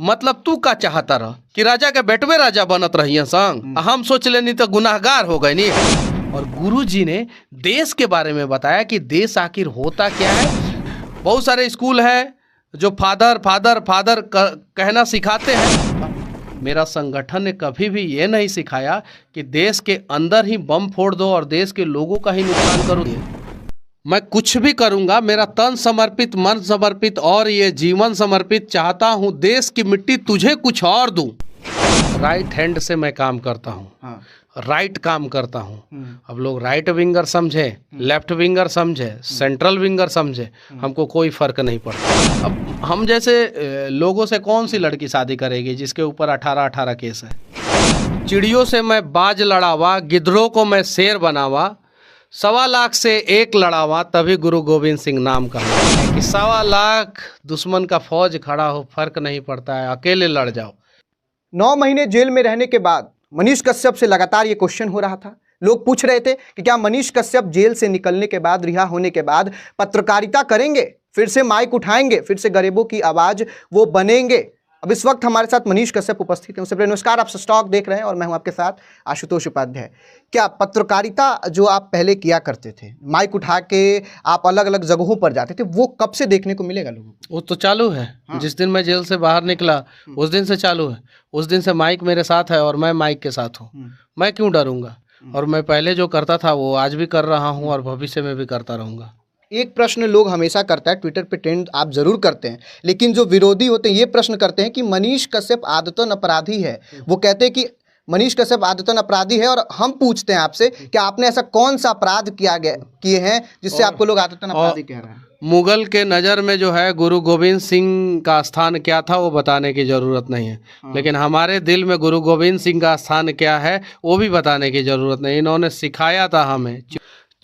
मतलब तू का चाहता रह कि राजा के बेटवे राजा बनत रहिए संग, हम सोच लेनी तो गुनाहगार हो गए नी। और गुरु जी ने देश के बारे में बताया कि देश आखिर होता क्या है। बहुत सारे स्कूल हैं जो फादर फादर फादर कहना सिखाते हैं। मेरा संगठन ने कभी भी ये नहीं सिखाया कि देश के अंदर ही बम फोड़ दो और देश के लोगों का ही नुकसान करो। मैं कुछ भी करूंगा, मेरा तन समर्पित, मन समर्पित और ये जीवन समर्पित चाहता हूं देश की मिट्टी तुझे कुछ और दूं। राइट हैंड से मैं काम करता हूं। हाँ। राइट काम करता हूं। अब लोग राइट विंगर समझे, लेफ्ट विंगर समझे, सेंट्रल विंगर समझे, हमको कोई फर्क नहीं पड़ता। अब हम जैसे लोगों से कौन सी लड़की शादी करेगी जिसके ऊपर 18 केस है। चिड़ियों से मैं बाज लड़ावा, गिद्धों को मैं शेर बनावा, 1.25 लाख से 1 लड़ावा, तभी गुरु गोविंद सिंह नाम कहा कि 1.25 लाख दुश्मन का फौज खड़ा हो, फर्क नहीं पड़ता है, अकेले लड़ जाओ। 9 महीने जेल में रहने के बाद मनीष कश्यप से लगातार ये क्वेश्चन हो रहा था। लोग पूछ रहे थे कि क्या मनीष कश्यप जेल से निकलने के बाद, रिहा होने के बाद पत्रकारिता करेंगे, फिर से माइक उठाएंगे, फिर से गरीबों की आवाज वो बनेंगे। अब इस वक्त हमारे साथ मनीष कश्यप उपस्थित हैं। उससे पहले नमस्कार, आप स्टॉक देख रहे हैं और मैं हूं आपके साथ आशुतोष उपाध्याय। क्या पत्रकारिता जो आप पहले किया करते थे, माइक उठा के आप अलग अलग जगहों पर जाते थे, वो कब से देखने को मिलेगा लोगों को? वो तो चालू है। हाँ। जिस दिन मैं जेल से बाहर निकला उस दिन से चालू है। उस दिन से माइक मेरे साथ है और मैं माइक के साथ हूँ। मैं क्यों डरूंगा? और मैं पहले जो करता था वो आज भी कर रहा हूँ और भविष्य में भी करता रहूँगा। एक प्रश्न लोग हमेशा करता है, ट्विटर पे ट्रेंड आप जरूर करते हैं, लेकिन जो विरोधी होते हैं ये प्रश्न करते हैं कि मनीष कश्यप आदतन अपराधी है। वो कहते हैं कि मनीष कश्यप आदतन अपराधी है, और हम पूछते हैं आपसे कि आपने ऐसा कौन सा अपराध किए हैं जिससे आपको लोग आदतन अपराधी कह रहे हैं? मुगल के नज़र में जो है गुरु गोविंद सिंह का स्थान क्या था वो बताने की ज़रूरत नहीं है। लेकिन हमारे दिल में गुरु गोविंद सिंह का स्थान क्या है वो भी बताने की ज़रूरत नहीं। इन्होंने सिखाया था हमें।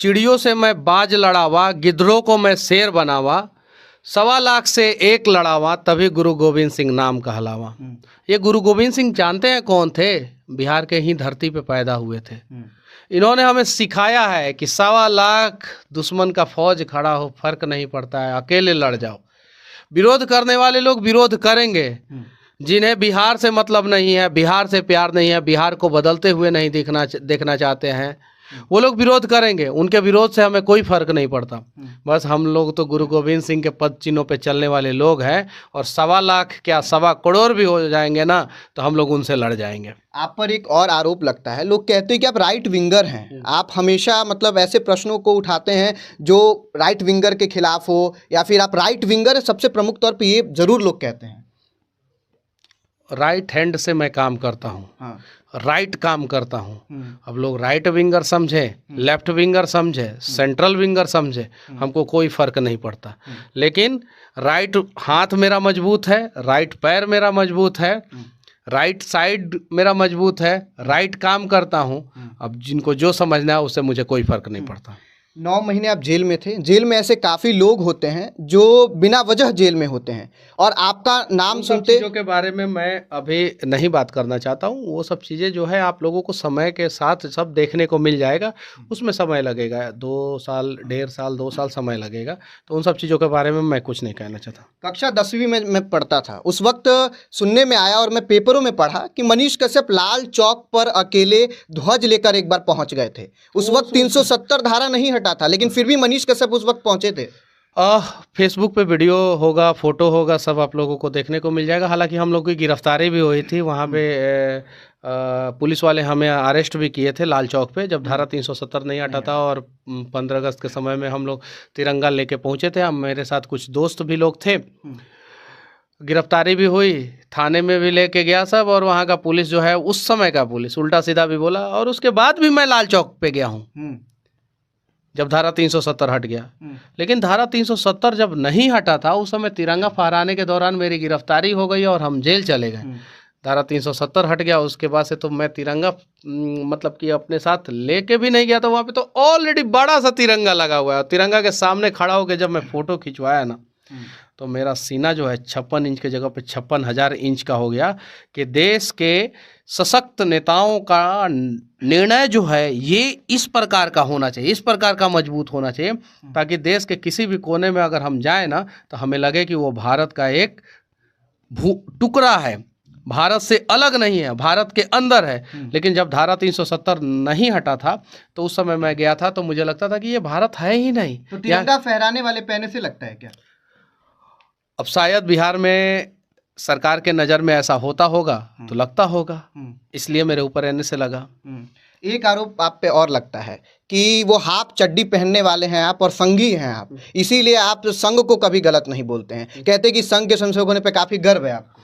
चिड़ियों से मैं बाज लड़ावा, गिद्धों को मैं शेर बनावा, 1.25 लाख से 1 लड़ावा, तभी गुरु गोविंद सिंह नाम कहलावा। ये गुरु गोविंद सिंह जानते हैं कौन थे? बिहार के ही धरती पे पैदा हुए थे। इन्होंने हमें सिखाया है कि 1.25 लाख दुश्मन का फौज खड़ा हो, फर्क नहीं पड़ता है, अकेले लड़ जाओ। विरोध करने वाले लोग विरोध करेंगे। जिन्हें बिहार से मतलब नहीं है, बिहार से प्यार नहीं है, बिहार को बदलते हुए नहीं देखना चाहते हैं, वो लोग विरोध करेंगे। उनके विरोध से हमें कोई फर्क नहीं पड़ता। बस हम लोग तो गुरु गोविंद सिंह के पद चिन्हों पे चलने वाले लोग हैं, और 1.25 लाख क्या 1.25 करोड़ भी हो जाएंगे ना तो हम लोग उनसे लड़ जाएंगे। आप पर एक और आरोप लगता है, लोग कहते हैं कि आप राइट विंगर हैं। आप हमेशा मतलब ऐसे प्रश्नों को उठाते हैं जो राइट विंगर के खिलाफ हो, या फिर आप राइट विंगर सबसे प्रमुख तौर पर ये जरूर लोग कहते हैं। राइट हैंड से मैं काम करता हूँ। हाँ। राइट काम करता हूँ। अब लोग राइट विंगर समझे, लेफ्ट विंगर समझे, सेंट्रल विंगर समझे, हमको कोई फर्क नहीं पड़ता। लेकिन राइट हाथ मेरा मजबूत है, राइट पैर मेरा मजबूत है, राइट साइड मेरा मजबूत है, राइट काम करता हूँ। अब जिनको जो समझना है उससे मुझे कोई फर्क नहीं पड़ता। 9 महीने आप जेल में थे। जेल में ऐसे काफ़ी लोग होते हैं जो बिना वजह जेल में होते हैं, और आपका नाम सुनते चीज़ों के बारे में मैं अभी नहीं बात करना चाहता हूँ। वो सब चीज़ें जो है आप लोगों को समय के साथ सब देखने को मिल जाएगा। उसमें समय लगेगा, 2 साल, 1.5 साल, 2 साल समय लगेगा। तो उन सब चीज़ों के बारे में मैं कुछ नहीं कहना चाहता। कक्षा 10वीं में मैं पढ़ता था, उस वक्त सुनने में आया और मैं पेपरों में पढ़ा कि मनीष कश्यप लाल चौक पर अकेले ध्वज लेकर एक बार पहुँच गए थे। उस वक्त 370 धारा नहीं था, लेकिन फिर भी मनीष कश्यप उस वक्त पहुंचे थे। फेसबुक पे वीडियो होगा, फोटो होगा, सब आप लोगों को देखने को मिल जाएगा। हालांकि हम लोग की गिरफ्तारी भी हुई थी वहाँ पे। पुलिस वाले हमें अरेस्ट भी किए थे लाल चौक पे, जब धारा 370 नहीं हटा था। और 15 अगस्त के समय में हम लोग तिरंगा लेके पहुँचे थे। मेरे साथ कुछ दोस्त भी लोग थे। गिरफ्तारी भी हुई, थाने में भी लेके गया सब। और वहाँ का पुलिस जो है, उस समय का पुलिस उल्टा सीधा भी बोला। और उसके बाद भी मैं लाल चौक पे गया हूँ जब धारा 370 हट गया। लेकिन धारा 370 जब नहीं हटा था उस समय तिरंगा फहराने के दौरान मेरी गिरफ्तारी हो गई और हम जेल चले गए। धारा 370 हट गया, उसके बाद से तो मैं तिरंगा मतलब कि अपने साथ लेके भी नहीं गया था। वहाँ पे तो ऑलरेडी बड़ा सा तिरंगा लगा हुआ है। तिरंगा के सामने खड़ा होकर जब मैं फ़ोटो खिंचवाया ना, तो मेरा सीना जो है 56 इंच की जगह पे 56,000 इंच का हो गया। कि देश के सशक्त नेताओं का निर्णय जो है ये इस प्रकार का होना चाहिए, इस प्रकार का मजबूत होना चाहिए, ताकि देश के किसी भी कोने में अगर हम जाएं ना तो हमें लगे कि वो भारत का एक टुकड़ा है, भारत से अलग नहीं है, भारत के अंदर है। लेकिन जब धारा 370 नहीं हटा था तो उस समय मैं गया था तो मुझे लगता था कि ये भारत है ही नहीं। तो तिरंगा फहराने वाले पहने से लगता है क्या? अब शायद बिहार में सरकार के नज़र में ऐसा होता होगा तो लगता होगा, इसलिए मेरे ऊपर रहने से लगा। एक आरोप आप पे और लगता है कि वो हाफ चड्डी पहनने वाले हैं आप और संघी हैं आप, इसीलिए आप संघ को कभी गलत नहीं बोलते हैं। कहते हैं कि संघ के संशोधन होने पे काफ़ी गर्व है आपको।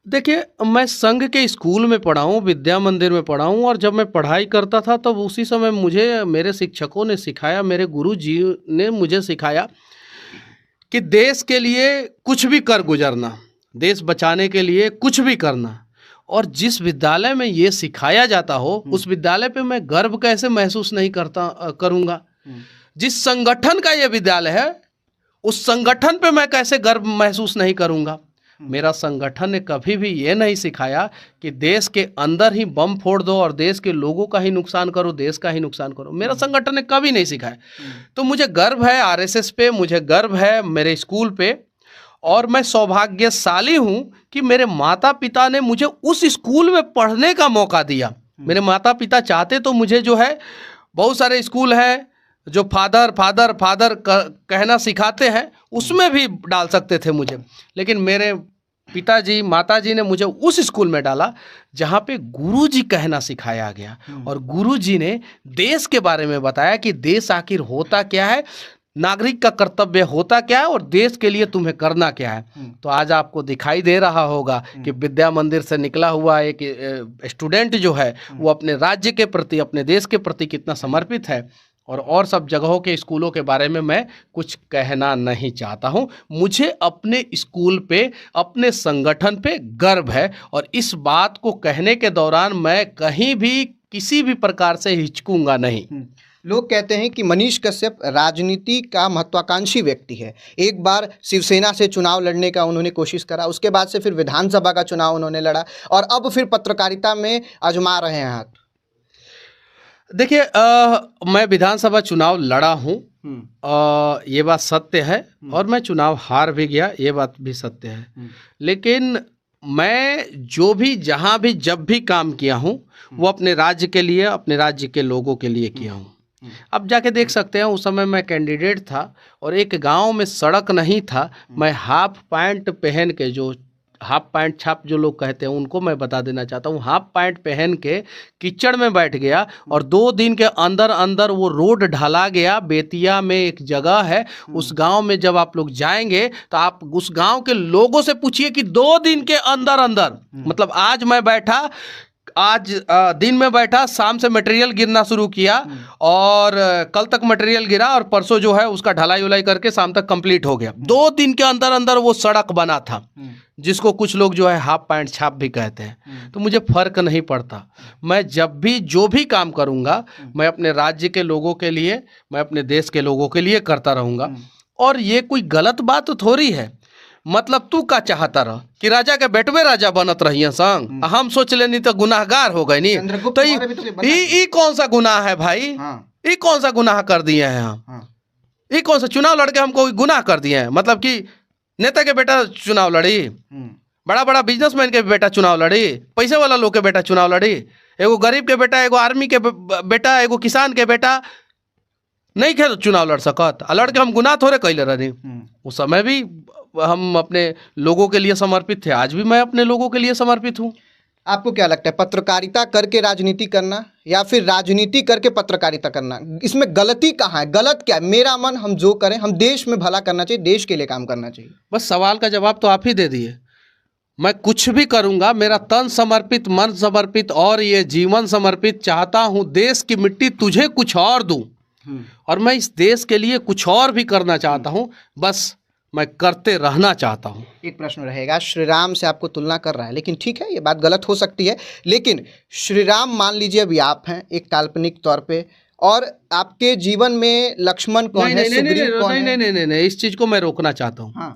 देखिए, मैं संघ के स्कूल में पढ़ा हूँ, विद्या मंदिर में पढ़ा हूँ, और जब मैं पढ़ाई करता था तब उसी समय मुझे मेरे शिक्षकों ने सिखाया, मेरे गुरु जी ने मुझे सिखाया कि देश के लिए कुछ भी कर गुजरना, देश बचाने के लिए कुछ भी करना। और जिस विद्यालय में ये सिखाया जाता हो उस विद्यालय पे मैं गर्व कैसे महसूस नहीं करूँगा। जिस संगठन का ये विद्यालय है उस संगठन पे मैं कैसे गर्व महसूस नहीं करूँगा। मेरा संगठन ने कभी भी ये नहीं सिखाया कि देश के अंदर ही बम फोड़ दो और देश के लोगों का ही नुकसान करो, देश का ही नुकसान करो। मेरा संगठन ने कभी नहीं सिखाया। तो मुझे गर्व है आरएसएस पे, मुझे गर्व है मेरे स्कूल पे, और मैं सौभाग्यशाली हूँ कि मेरे माता पिता ने मुझे उस स्कूल में पढ़ने का मौका दिया। मेरे माता पिता चाहते तो मुझे जो है, बहुत सारे स्कूल हैं जो फादर फादर फादर कहना सिखाते हैं, उसमें भी डाल सकते थे मुझे, लेकिन मेरे पिताजी माताजी ने मुझे उस स्कूल में डाला जहाँ पे गुरुजी कहना सिखाया गया। और गुरुजी ने देश के बारे में बताया कि देश आखिर होता क्या है, नागरिक का कर्तव्य होता क्या है और देश के लिए तुम्हें करना क्या है। तो आज आपको दिखाई दे रहा होगा कि विद्या मंदिर से निकला हुआ एक स्टूडेंट जो है वो अपने राज्य के प्रति, अपने देश के प्रति कितना समर्पित है। और सब जगहों के स्कूलों के बारे में मैं कुछ कहना नहीं चाहता हूं। मुझे अपने स्कूल पे, अपने संगठन पे गर्व है, और इस बात को कहने के दौरान मैं कहीं भी किसी भी प्रकार से हिचकूंगा नहीं। लोग कहते हैं कि मनीष कश्यप राजनीति का महत्वाकांक्षी व्यक्ति है। एक बार शिवसेना से चुनाव लड़ने का उन्होंने कोशिश करा, उसके बाद से फिर विधानसभा का चुनाव उन्होंने लड़ा, और अब फिर पत्रकारिता में आजमा रहे हैं हाथ। देखिए, मैं विधानसभा चुनाव लड़ा हूँ, ये बात सत्य है, और मैं चुनाव हार भी गया, ये बात भी सत्य है। लेकिन मैं जो भी, जहाँ भी, जब भी काम किया हूँ वो अपने राज्य के लिए, अपने राज्य के लोगों के लिए किया हूँ। अब जाके देख सकते हैं, उस समय मैं कैंडिडेट था और एक गांव में सड़क नहीं था, मैं हाफ पैंट पहन के, जो हाफ पैंट छाप जो लोग कहते हैं उनको मैं बता देना चाहता हूँ, हाफ पैंट पहन के कीचड़ में बैठ गया, और 2 दिन के अंदर अंदर वो रोड ढला गया। बेतिया में एक जगह है, उस गांव में जब आप लोग जाएंगे तो आप उस गांव के लोगों से पूछिए कि 2 दिन के अंदर अंदर, मतलब आज मैं बैठा, आज दिन में बैठा, शाम से मटेरियल गिरना शुरू किया, और कल तक मटेरियल गिरा, और परसों जो है उसका ढलाई उलाई करके शाम तक कंप्लीट हो गया। 2 दिन के अंदर अंदर वो सड़क बना था, जिसको कुछ लोग जो है हाफ पैंट छाप भी कहते हैं। तो मुझे फर्क नहीं पड़ता, मैं जब भी जो भी काम करूंगा मैं अपने राज्य के लोगों के लिए, मैं अपने देश के लोगों के लिए करता रहूंगा। और ये कोई गलत बात तो थोड़ी है। मतलब तू का चाहता रह कि राजा के बेटवे राजा बनत रहिए संग, हम सोच लेनी तो गुनाहगार हो गए नी। तो ये कौन सा गुनाह है भाई? ये कौन सा गुनाह कर दिए हैं हम? ये कौन सा चुनाव लड़के हमको गुनाह कर दिए हैं? मतलब कि नेता के बेटा चुनाव लड़ी, बड़ा बड़ा बिजनेसमैन के बेटा चुनाव लड़ी, पैसे वाला लोग के बेटा चुनाव लड़ी, एगो गरीब के बेटा, एगो आर्मी के बेटा, एगो किसान के बेटा नहीं खे चुनाव लड़ सकत। लड़ के हम गुनाह थोड़े कैले रही। उस समय भी हम अपने लोगों के लिए समर्पित थे, आज भी मैं अपने लोगों के लिए समर्पित हूँ। आपको क्या लगता है, पत्रकारिता करके राजनीति करना या फिर राजनीति करके पत्रकारिता करना, इसमें गलती कहाँ है? गलत क्या है? मेरा मन, हम जो करें, हम देश में भला करना चाहिए, देश के लिए काम करना चाहिए। बस सवाल का जवाब तो आप ही दे दिए। मैं कुछ भी करूँगा, मेरा तन समर्पित, मन समर्पित और ये जीवन समर्पित, चाहता हूँ देश की मिट्टी तुझे कुछ और दूँ, और मैं इस देश के लिए कुछ और भी करना चाहता हूँ, बस मैं करते रहना चाहता हूँ। एक प्रश्न रहेगा, श्री राम से आपको तुलना कर रहा है, लेकिन ठीक है ये बात गलत हो सकती है, लेकिन श्री राम मान लीजिए अभी आप हैं एक काल्पनिक तौर पे, और आपके जीवन में लक्ष्मण कौन है, सुग्रीव कौन है? नहीं, इस चीज़ को मैं रोकना चाहता हूँ। हाँ।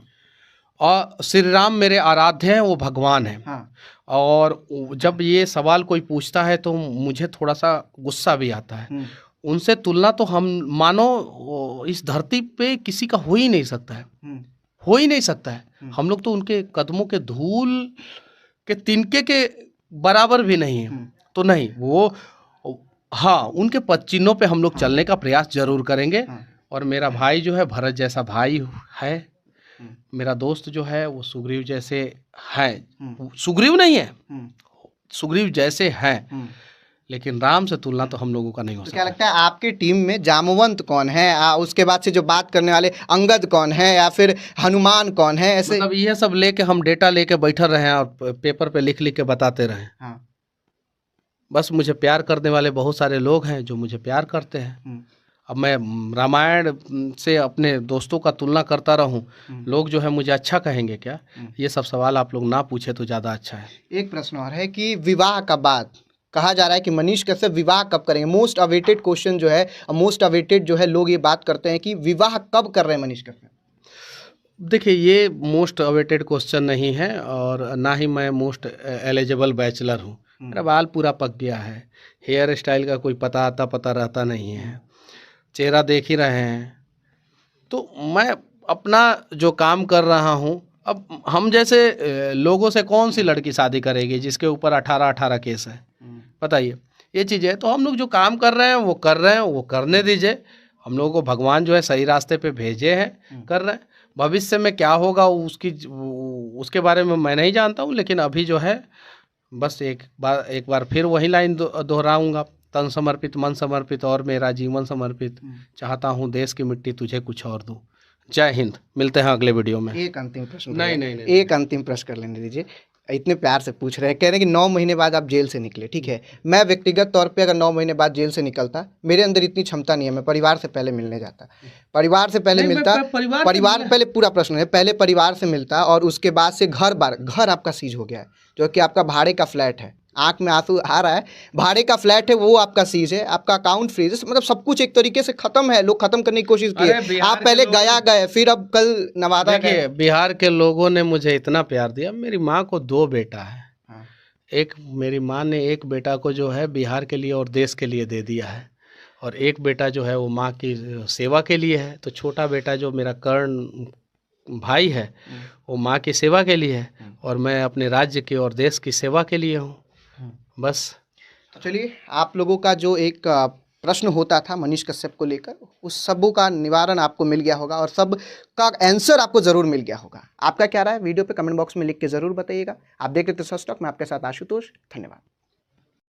और श्री राम मेरे आराध्य हैं, वो भगवान हैं। हाँ। और जब ये सवाल कोई पूछता है तो मुझे थोड़ा सा गुस्सा भी आता है। उनसे तुलना तो हम मानो इस धरती पे किसी का हो ही नहीं सकता है, हो ही नहीं सकता है। हम लोग तो उनके कदमों के धूल के तिनके के बराबर भी नहीं है। तो नहीं, वो हाँ, उनके पद चिन्हों पे हम लोग चलने का प्रयास जरूर करेंगे। और मेरा भाई जो है भरत जैसा भाई है, मेरा दोस्त जो है वो सुग्रीव जैसे है, सुग्रीव नहीं है, सुग्रीव जैसे हैं, लेकिन राम से तुलना तो हम लोगों का नहीं हो तो सकता। क्या लगता है आपकी टीम में जामवंत कौन है, उसके बाद से जो बात करने वाले अंगद कौन है या फिर हनुमान कौन है, ऐसे मतलब ये सब लेके हम डेटा लेके बैठे रहे हैं और पेपर पे लिख लिख के बताते रहे। हाँ। बस मुझे प्यार करने वाले बहुत सारे लोग हैं जो मुझे प्यार करते हैं। अब मैं रामायण से अपने दोस्तों का तुलना करता रहूं, लोग जो है मुझे अच्छा कहेंगे क्या? ये सब सवाल आप लोग ना पूछे तो ज़्यादा अच्छा है। एक प्रश्न और है कि विवाह का बाद कहा जा रहा है कि मनीष कश्यप विवाह कब करेंगे। मोस्ट अवेटेड क्वेश्चन जो है, मोस्ट अवेटेड जो है, लोग ये बात करते हैं कि विवाह कब कर रहे हैं मनीष कश्यप। देखिए, ये मोस्ट अवेटेड क्वेश्चन नहीं है और ना ही मैं मोस्ट एलिजिबल बैचलर हूँ। मेरा बाल पूरा पक गया है, हेयर स्टाइल का कोई पता रहता नहीं है, चेहरा देख ही रहे हैं। तो मैं अपना जो काम कर रहा हूँ, अब हम जैसे लोगों से कौन सी लड़की शादी करेगी जिसके ऊपर 18 केस है? बताइए, ये चीज़ है। तो हम लोग जो काम कर रहे हैं वो कर रहे हैं, वो करने दीजिए। हम लोगों को भगवान जो है सही रास्ते पे भेजे हैं, कर रहे हैं। भविष्य में क्या होगा उसके बारे में मैं नहीं जानता हूँ, लेकिन अभी जो है बस एक बार फिर वही लाइन दोहराऊंगा, तन समर्पित मन समर्पित और मेरा जीवन समर्पित, चाहता हूँ देश की मिट्टी तुझे कुछ और दूँ। जय हिंद। मिलते हैं अगले वीडियो में। एक अंतिम प्रश्न, नहीं, एक अंतिम प्रश्न कर लेने दीजिए। इतने प्यार से पूछ रहे हैं, कह रहे हैं कि 9 महीने बाद आप जेल से निकले, ठीक है। मैं व्यक्तिगत तौर पे अगर 9 महीने बाद जेल से निकलता, मेरे अंदर इतनी क्षमता नहीं है, मैं परिवार से पहले मिलने जाता, परिवार से पहले मिलता, परिवार पहले, पूरा प्रश्न है, पहले परिवार से मिलता और उसके बाद से घर आपका सीज हो गया है, जो कि आपका भाड़े का फ्लैट है, आंख में आंसू आ रहा है, भाड़े का फ्लैट है वो आपका सीज है, आपका अकाउंट फ्रीज है, मतलब सब कुछ एक तरीके से खत्म है। लोग खत्म करने की कोशिश की है, आप पहले गए, फिर अब कल नवादा गए। बिहार के लोगों ने मुझे इतना प्यार दिया। मेरी माँ को 2 बेटा है। एक मेरी माँ ने एक बेटा को जो है बिहार के लिए और देश के लिए दे दिया है, और एक बेटा जो है वो माँ की सेवा के लिए है। तो छोटा बेटा जो मेरा कर्ण भाई है वो माँ की सेवा के लिए है, और मैं अपने राज्य की और देश की सेवा के लिए हूँ। बस। तो चलिए, आप लोगों का जो एक प्रश्न होता था मनीष कश्यप को लेकर, उस सबों का निवारण आपको मिल गया होगा और सब का आंसर आपको ज़रूर मिल गया होगा। आपका क्या राय है वीडियो पे कमेंट बॉक्स में लिख के ज़रूर बताइएगा। आप देख रहे थे सच टॉक, मैं आपके साथ आशुतोष। धन्यवाद।